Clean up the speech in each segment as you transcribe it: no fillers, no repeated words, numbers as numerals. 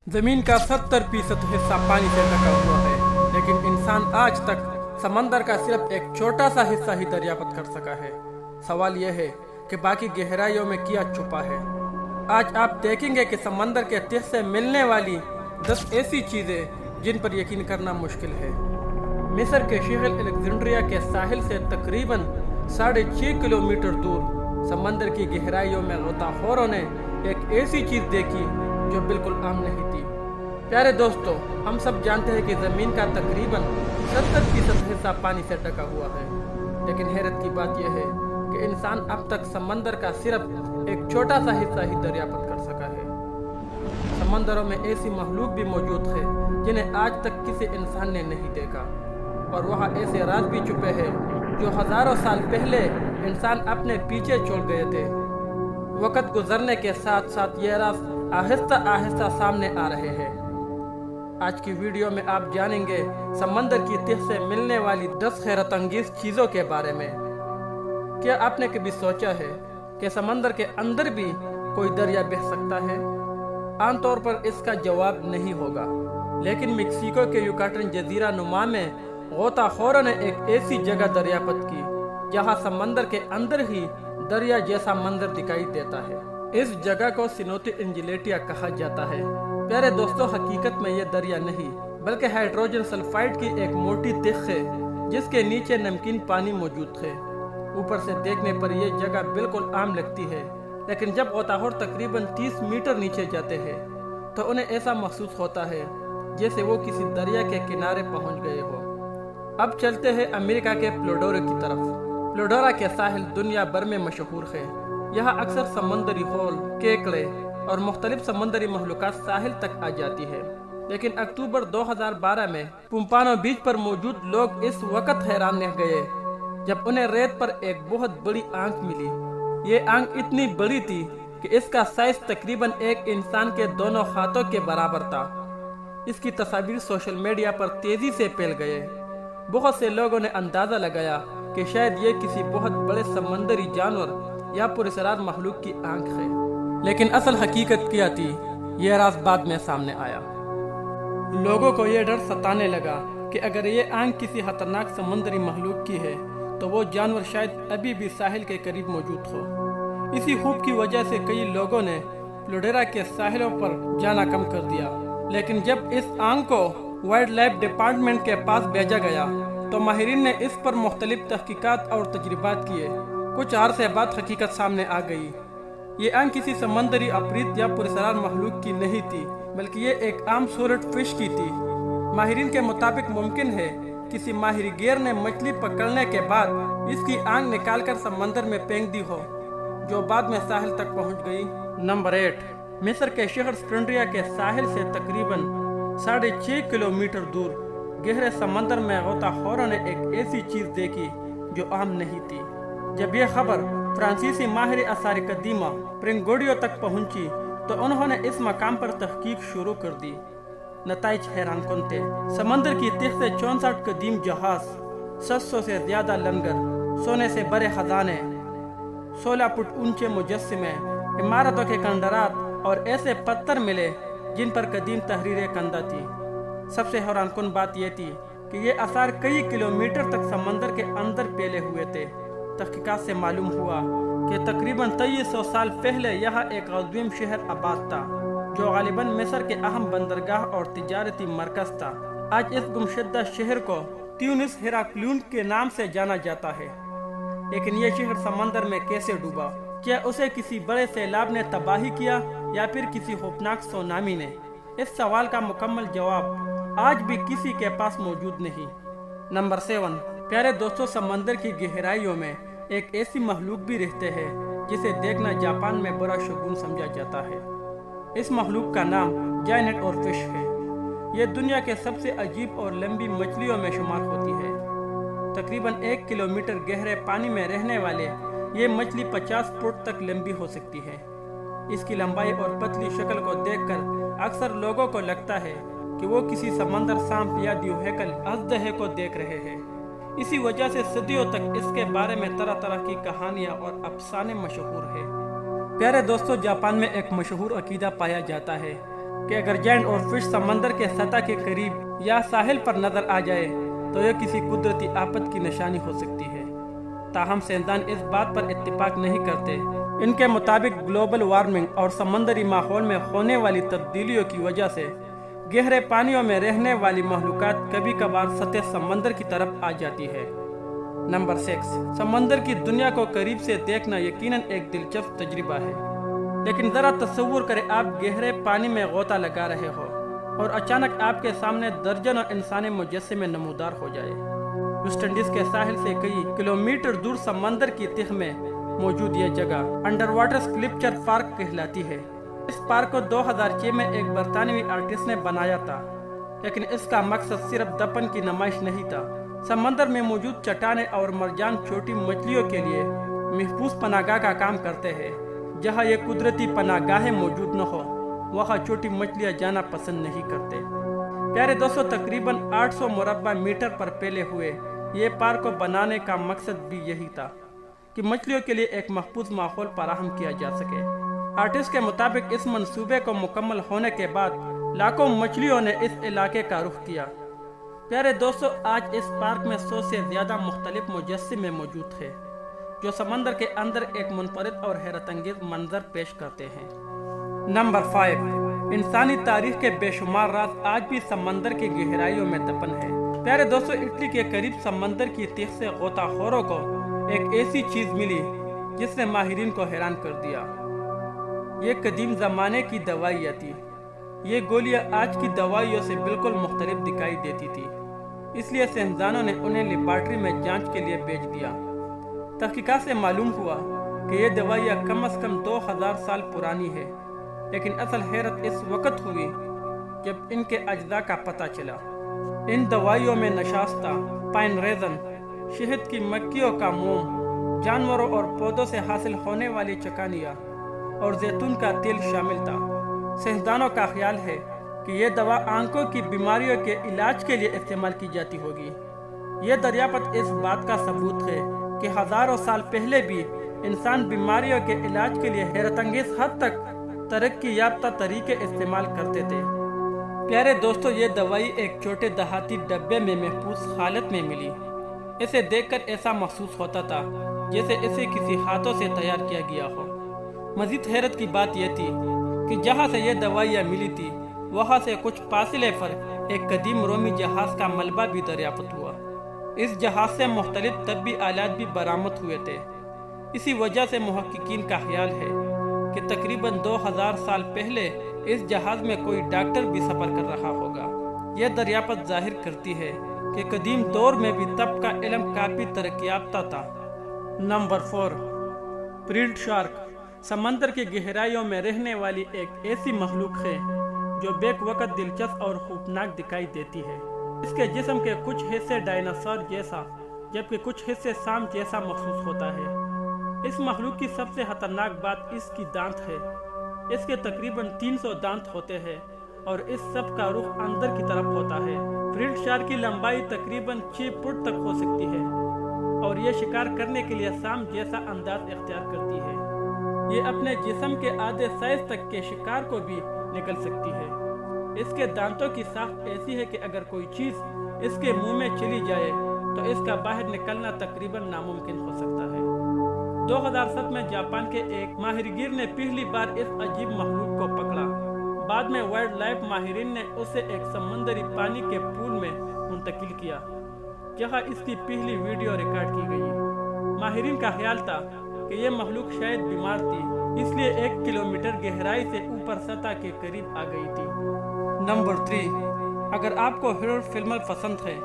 زمین کا 70% حصہ پانی سے ڈھکا ہوا ہے، لیکن انسان آج تک سمندر کا صرف ایک چھوٹا سا حصہ ہی دریافت کر سکا ہے۔ سوال یہ ہے کہ باقی گہرائیوں میں کیا چھپا ہے۔ آج آپ دیکھیں گے کہ سمندر کے تہ سے ملنے والی 10 ایسی چیزیں جن پر یقین کرنا مشکل ہے۔ مصر کے شہر الیگزینڈریا کے ساحل سے تقریباً 6.5 کلومیٹر دور سمندر کی گہرائیوں میں غوطہ خوروں نے ایک ایسی چیز دیکھی جو بالکل عام نہیں تھی۔ پیارے دوستو، ہم سب جانتے ہیں کہ زمین کا تقریباً 70% حصہ پانی سے ڈھکا ہوا ہے، لیکن حیرت کی بات یہ ہے کہ انسان اب تک سمندر کا صرف ایک چھوٹا سا حصہ ہی دریافت کر سکا ہے۔ سمندروں میں ایسی مخلوق بھی موجود ہے جنہیں آج تک کسی انسان نے نہیں دیکھا، اور وہاں ایسے راز بھی چھپے ہیں جو ہزاروں سال پہلے انسان اپنے پیچھے چھوڑ گئے تھے۔ وقت گزرنے کے ساتھ ساتھ یہ راز آہستہ آہستہ سامنے آ رہے ہیں۔ آج کی ویڈیو میں آپ جانیں گے سمندر کی تہ سے ملنے والی 10 حیرت انگیز چیزوں کے بارے میں۔ کیا آپ نے کبھی سوچا ہے کہ سمندر کے اندر بھی کوئی دریا بہہ سکتا ہے؟ عام طور پر اس کا جواب نہیں ہوگا، لیکن میکسیکو کے یوکاٹن جزیرہ نما میں غوطہ خوروں نے ایک ایسی جگہ دریافت کی جہاں سمندر کے اندر ہی دریا جیسا منظر دکھائی دیتا ہے۔ اس جگہ کو سینوتی انجلیٹیا کہا جاتا ہے۔ پیارے دوستو، حقیقت میں یہ دریا نہیں بلکہ ہائیڈروجن سلفائڈ کی ایک موٹی تہ ہے جس کے نیچے نمکین پانی موجود ہے۔ اوپر سے دیکھنے پر یہ جگہ بالکل عام لگتی ہے، لیکن جب غوطہ خور تقریباً 30 میٹر نیچے جاتے ہیں تو انہیں ایسا محسوس ہوتا ہے جیسے وہ کسی دریا کے کنارے پہنچ گئے ہو۔ اب چلتے ہیں امریکہ کے پلوڈورا کی طرف۔ پلوڈورا کے ساحل دنیا بھر میں مشہور ہے۔ یہاں اکثر سمندری ہول، کیکڑے اور مختلف سمندری مخلوقات ساحل تک آ جاتی ہے، لیکن اکتوبر 2012 میں پومپانو بیچ پر موجود لوگ اس وقت حیران رہ گئے جب انہیں ریت پر ایک بہت بڑی آنکھ ملی۔ یہ آنکھ اتنی بڑی تھی کہ اس کا سائز تقریباً ایک انسان کے دونوں ہاتھوں کے برابر تھا۔ اس کی تصاویر سوشل میڈیا پر تیزی سے پھیل گئے۔ بہت سے لوگوں نے اندازہ لگایا کہ شاید یہ کسی بہت بڑے سمندری جانور یا پراسرار مخلوق کی آنکھ ہے، لیکن اصل حقیقت کیا تھی یہ راز بعد میں سامنے آیا۔ لوگوں کو یہ ڈر ستانے لگا کہ اگر یہ آنکھ کسی خطرناک سمندری مخلوق کی ہے تو وہ جانور شاید ابھی بھی ساحل کے قریب موجود ہو۔ اسی خوف کی وجہ سے کئی لوگوں نے پلوڈورا کے ساحلوں پر جانا کم کر دیا، لیکن جب اس آنکھ کو وائلڈ لائف ڈپارٹمنٹ کے پاس بھیجا گیا تو ماہرین نے اس پر مختلف تحقیقات اور تجربات کیے۔ کچھ عرصے بعد حقیقت سامنے آ گئی۔ یہ آنکھ کسی سمندری عفریت یا پراسرار مخلوق کی نہیں تھی، بلکہ یہ ایک عام سورٹ فش کی تھی۔ ماہرین کے مطابق ممکن ہے کسی ماہر گیر نے مچھلی پکڑنے کے بعد اس کی آنکھ نکال کر سمندر میں پھینک دی ہو، جو بعد میں ساحل تک پہنچ گئی۔ نمبر 8، مصر کے شہر اسکنڈریہ کے ساحل سے تقریباً 6.5 کلومیٹر دور گہرے سمندر میں غوطہ خوروں نے ایک ایسی چیز دیکھی جو عام نہیں تھی۔ جب یہ خبر فرانسیسی ماہر آثار قدیمہ پرنگوڈیو تک پہنچی تو انہوں نے اس مقام پر تحقیق شروع کر دی۔ نتائج حیران کن تھے۔ سمندر کی تہ سے 64 قدیم جہاز، 700 سے زیادہ لنگر، سونے سے بھرے خزانے، 16 فٹ اونچے مجسمے، عمارتوں کے کھنڈرات اور ایسے پتھر ملے جن پر قدیم تحریریں کندہ تھی۔ سب سے حیران کن بات یہ تھی کہ یہ آثار کئی کلومیٹر تک سمندر کے اندر پھیلے ہوئے تھے۔ تحقیقات سے معلوم ہوا کہ تقریباً 2300 سال پہلے یہاں ایک عظیم شہر آباد تھا جو غالباً مصر کے اہم بندرگاہ اور تجارتی مرکز تھا۔ آج اس گمشدہ شہر کو تیونس ہیراکلیون کے نام سے جانا جاتا ہے، لیکن یہ شہر سمندر میں کیسے ڈوبا؟ کیا اسے کسی بڑے سیلاب نے تباہی کیا یا پھر کسی خوفناک سونامی نے؟ اس سوال کا مکمل جواب آج بھی کسی کے پاس موجود نہیں۔ نمبر 7، پیارے دوستو، سمندر کی گہرائیوں میں ایک ایسی مخلوق بھی رہتے ہیں جسے دیکھنا جاپان میں برا شگون سمجھا جاتا ہے۔ اس مخلوق کا نام جائنٹ اور فش ہے۔ یہ دنیا کے سب سے عجیب اور لمبی مچھلیوں میں شمار ہوتی ہے۔ تقریباً 1 کلومیٹر گہرے پانی میں رہنے والے یہ مچھلی 50 فٹ تک لمبی ہو سکتی ہے۔ اس کی لمبائی اور پتلی شکل کو دیکھ کر اکثر لوگوں کو لگتا ہے کہ وہ کسی سمندر سانپ یا دیوہیکل اژدہے کو دیکھ رہے ہیں۔ اسی وجہ سے صدیوں تک اس کے بارے میں طرح طرح کی کہانیاں اور افسانے مشہور ہیں۔ پیارے دوستو، جاپان میں ایک مشہور عقیدہ پایا جاتا ہے کہ اگر جینٹ اور فش سمندر کے سطح کے قریب یا ساحل پر نظر آ جائے تو یہ کسی قدرتی آفت کی نشانی ہو سکتی ہے۔ تاہم سائنسدان اس بات پر اتفاق نہیں کرتے۔ ان کے مطابق گلوبل وارمنگ اور سمندری ماحول میں ہونے والی تبدیلیوں کی وجہ سے گہرے پانیوں میں رہنے والی مخلوقات کبھی کبھار سطح سمندر کی طرف آ جاتی ہے۔ نمبر 6، سمندر کی دنیا کو قریب سے دیکھنا یقیناً ایک دلچسپ تجربہ ہے، لیکن ذرا تصور کریں آپ گہرے پانی میں غوطہ لگا رہے ہو اور اچانک آپ کے سامنے درجنوں انسانی مجسمے نمودار ہو جائے۔ ویسٹ انڈیز کے ساحل سے کئی کلومیٹر دور سمندر کی تہہ میں موجود یہ جگہ انڈر واٹر سکلپچر پارک کہلاتی ہے۔ اس پارک کو 2006 میں ایک برطانوی آرٹسٹ نے بنایا تھا، لیکن اس کا مقصد صرف دفن کی نمائش نہیں تھا۔ سمندر میں موجود چٹانیں اور مرجان چھوٹی مچھلیوں کے لیے محفوظ پناہ گاہ کا کام کرتے ہیں۔ جہاں یہ قدرتی پناہ گاہیں موجود نہ ہو وہاں چھوٹی مچھلیاں جانا پسند نہیں کرتے۔ پیارے دوستو، تقریباً 800 مربع میٹر پر پھیلے ہوئے یہ پارک کو بنانے کا مقصد بھی یہی تھا کہ مچھلیوں کے لیے ایک محفوظ ماحول فراہم کیا جا سکے۔ آرٹسٹ کے مطابق اس منصوبے کو مکمل ہونے کے بعد لاکھوں مچھلیوں نے اس علاقے کا رخ کیا۔ پیارے دوستو، آج اس پارک میں 100 سے زیادہ مختلف مجسمے موجود ہیں جو سمندر کے اندر ایک منفرد اور حیرت انگیز منظر پیش کرتے ہیں۔ نمبر 5، انسانی تاریخ کے بے شمار راز آج بھی سمندر کی گہرائیوں میں دفن ہیں۔ پیارے دوستو، اٹلی کے قریب سمندر کی تہہ سے غوطہ خوروں کو ایک ایسی چیز ملی جس نے ماہرین کو حیران کر دیا۔ یہ قدیم زمانے کی دوائیاں تھی۔ یہ گولیاں آج کی دوائیوں سے بالکل مختلف دکھائی دیتی تھی، اس لیے سائنسدانوں نے انہیں لیبارٹری میں جانچ کے لیے بھیج دیا۔ تحقیقات سے معلوم ہوا کہ یہ دوائیاں کم از کم 2000 سال پرانی ہے، لیکن اصل حیرت اس وقت ہوئی جب ان کے اجزاء کا پتہ چلا۔ ان دوائیوں میں نشاستہ، پائن ریزن، شہد کی مکھیوں کا موم، جانوروں اور پودوں سے حاصل ہونے والی چکنیاں اور زیتون کا تیل شامل تھا۔ سائنسدانوں کا خیال ہے کہ یہ دوا آنکھوں کی بیماریوں کے علاج کے لیے استعمال کی جاتی ہوگی۔ یہ دریافت اس بات کا ثبوت ہے کہ ہزاروں سال پہلے بھی انسان بیماریوں کے علاج کے لیے حیرت انگیز حد تک ترقی یافتہ طریقے استعمال کرتے تھے۔ پیارے دوستو، یہ دوائی ایک چھوٹے دہاتی ڈبے میں محفوظ حالت میں ملی۔ اسے دیکھ کر ایسا محسوس ہوتا تھا جیسے اسے کسی ہاتھوں سے تیار کیا گیا ہو۔ مزید حیرت کی بات یہ تھی کہ جہاں سے یہ دوائیاں ملی تھی وہاں سے کچھ فاصلے پر ایک قدیم رومی جہاز کا ملبہ بھی دریافت ہوا۔ اس جہاز سے مختلف طبی آلات بھی برآمد ہوئے تھے۔ اسی وجہ سے محققین کا خیال ہے کہ تقریباً 2000 سال پہلے اس جہاز میں کوئی ڈاکٹر بھی سفر کر رہا ہوگا۔ یہ دریافت ظاہر کرتی ہے کہ قدیم دور میں بھی طب کا علم کافی ترقی یافتہ تھا۔ نمبر 4، پریلڈ شارک سمندر کی گہرائیوں میں رہنے والی ایک ایسی مخلوق ہے جو بیک وقت دلچسپ اور خوفناک دکھائی دیتی ہے۔ اس کے جسم کے کچھ حصے ڈائناسور جیسا جبکہ کچھ حصے سانپ جیسا محسوس ہوتا ہے۔ اس مخلوق کی سب سے خطرناک بات اس کی دانت ہے۔ اس کے تقریباً 300 دانت ہوتے ہیں اور اس سب کا رخ اندر کی طرف ہوتا ہے۔ پریلڈ شارک کی لمبائی تقریباً 6 فٹ تک ہو سکتی ہے اور یہ شکار کرنے کے لیے سانپ جیسا انداز اختیار کرتی ہے۔ یہ اپنے جسم کے آدھے سائز تک کے شکار کو بھی نکل سکتی ہے۔ اس کے دانتوں کی ساخت ایسی ہے کہ اگر کوئی چیز اس کے منہ میں چلی جائے تو اس کا باہر نکلنا تقریباً ناممکن ہو سکتا ہے۔ 2007 میں جاپان کے ایک ماہر گیر نے پہلی بار اس عجیب مخلوق کو پکڑا۔ بعد میں وائلڈ لائف ماہرین نے اسے ایک سمندری پانی کے پول میں منتقل کیا جہاں اس کی پہلی ویڈیو ریکارڈ کی گئی۔ ماہرین کا خیال تھا کہ یہ مخلوق شاید بیمار تھی، اس لیے 1 کلومیٹر گہرائی سے اوپر سطح کے قریب آ گئی تھی۔ نمبر 3، اگر آپ کو ہارر فلمیں پسند ہے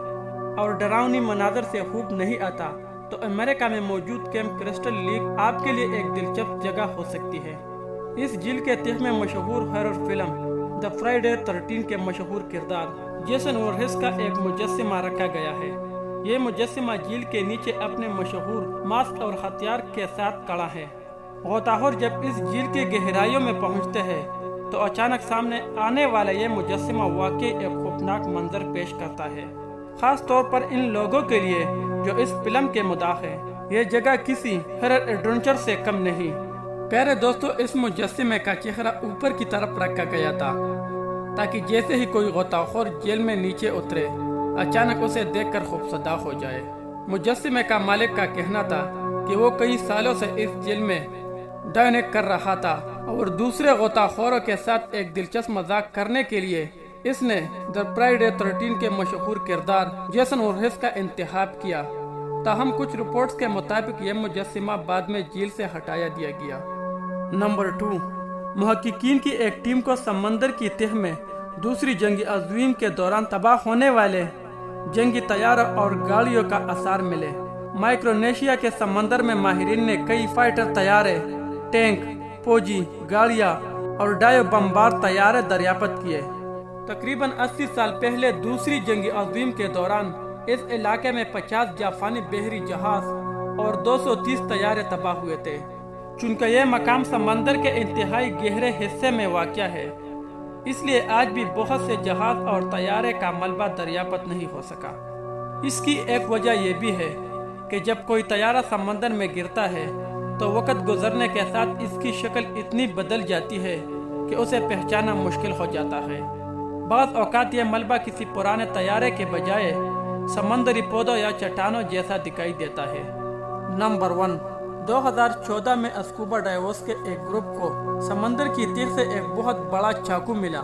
اور ڈراؤنی مناظر سے خوف نہیں آتا تو امریکہ میں موجود کیمپ کرسٹل لیک آپ کے لیے ایک دلچسپ جگہ ہو سکتی ہے۔ اس جھیل کے تہہ میں مشہور ہارر فلم دی فرائیڈے 13 کے مشہور کردار جیسن وورہیس کا ایک مجسمہ رکھا گیا ہے۔ یہ مجسمہ جھیل کے نیچے اپنے مشہور ماسک اور ہتھیار کے ساتھ کھڑا ہے۔ غوطہ خور جب اس جھیل کی گہرائیوں میں پہنچتے ہیں تو اچانک سامنے آنے والا یہ مجسمہ واقعی ایک خوفناک منظر پیش کرتا ہے، خاص طور پر ان لوگوں کے لیے جو اس فلم کے مداح ہیں۔ یہ جگہ کسی ہارر ایڈونچر سے کم نہیں۔ پیارے دوستو، اس مجسمے کا چہرہ اوپر کی طرف رکھا گیا تھا تاکہ جیسے ہی کوئی غوطہ خور جیل میں نیچے اترے اچانک اسے دیکھ کر خوفزدہ ہو جائے۔ مجسمے کا مالک کا کہنا تھا کہ وہ کئی سالوں سے اس جیل میں ڈائنک کر رہا تھا اور دوسرے غوطہ خوروں کے ساتھ ایک دلچسپ مذاق کرنے کے لیے اس نے دی فرائیڈے 13 کے مشہور کردار جیسن وورہیس کا انتخاب کیا۔ تاہم کچھ رپورٹس کے مطابق یہ مجسمہ بعد میں جیل سے ہٹایا دیا گیا۔ نمبر 2، محققین کی ایک ٹیم کو سمندر کی تہہ میں دوسری جنگ عظیم کے دوران تباہ ہونے والے جنگی طیاروں اور گاڑیوں کا آثار ملے۔ مائکرونیشیا کے سمندر میں ماہرین نے کئی فائٹر طیارے، ٹینک، فوجی گاڑیاں اور ڈائیو بمبار طیارے دریافت کیے۔ تقریباً 80 سال پہلے دوسری جنگ عظیم کے دوران اس علاقے میں 50 جاپانی بحری جہاز اور 230 طیارے تباہ ہوئے تھے۔ چونکہ یہ مقام سمندر کے انتہائی گہرے حصے میں واقع ہے، اس لیے آج بھی بہت سے جہاز اور طیارے کا ملبہ دریافت نہیں ہو سکا۔ اس کی ایک وجہ یہ بھی ہے کہ جب کوئی طیارہ سمندر میں گرتا ہے تو وقت گزرنے کے ساتھ اس کی شکل اتنی بدل جاتی ہے کہ اسے پہچاننا مشکل ہو جاتا ہے۔ بعض اوقات یہ ملبہ کسی پرانے طیارے کے بجائے سمندری پودوں یا چٹانوں جیسا دکھائی دیتا ہے۔ نمبر 1، 2014 میں اسکوبا ڈائیورز کے ایک گروپ کو سمندر کی تہہ سے ایک بہت بڑا چاقو ملا۔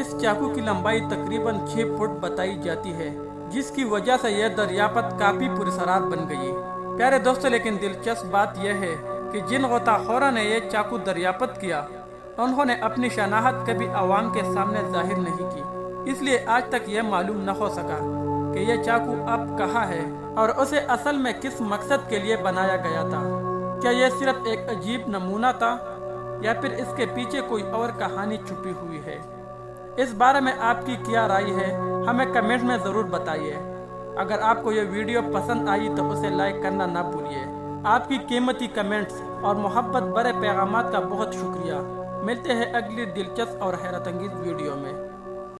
اس چاقو کی لمبائی تقریباً 6 فٹ بتائی جاتی ہے، جس کی وجہ سے یہ دریافت کافی پراسرار بن گئی۔ پیارے دوستو، لیکن دلچسپ بات یہ ہے کہ جن غوطہ خوروں نے یہ چاقو دریافت کیا انہوں نے اپنی شناخت کبھی عوام کے سامنے ظاہر نہیں کی، اس لیے آج تک یہ معلوم نہ ہو سکا کہ یہ چاقو اب کہاں ہے اور اسے اصل میں کس مقصد کے لیے بنایا گیا تھا۔ کیا یہ صرف ایک عجیب نمونہ تھا یا پھر اس کے پیچھے کوئی اور کہانی چھپی ہوئی ہے؟ اس بارے میں آپ کی کیا رائے ہے؟ ہمیں کمنٹ میں ضرور بتائیے۔ اگر آپ کو یہ ویڈیو پسند آئی تو اسے لائک کرنا نہ بھولیے۔ آپ کی قیمتی کمنٹس اور محبت بھرے پیغامات کا بہت شکریہ۔ ملتے ہیں اگلی دلچسپ اور حیرت انگیز ویڈیو میں۔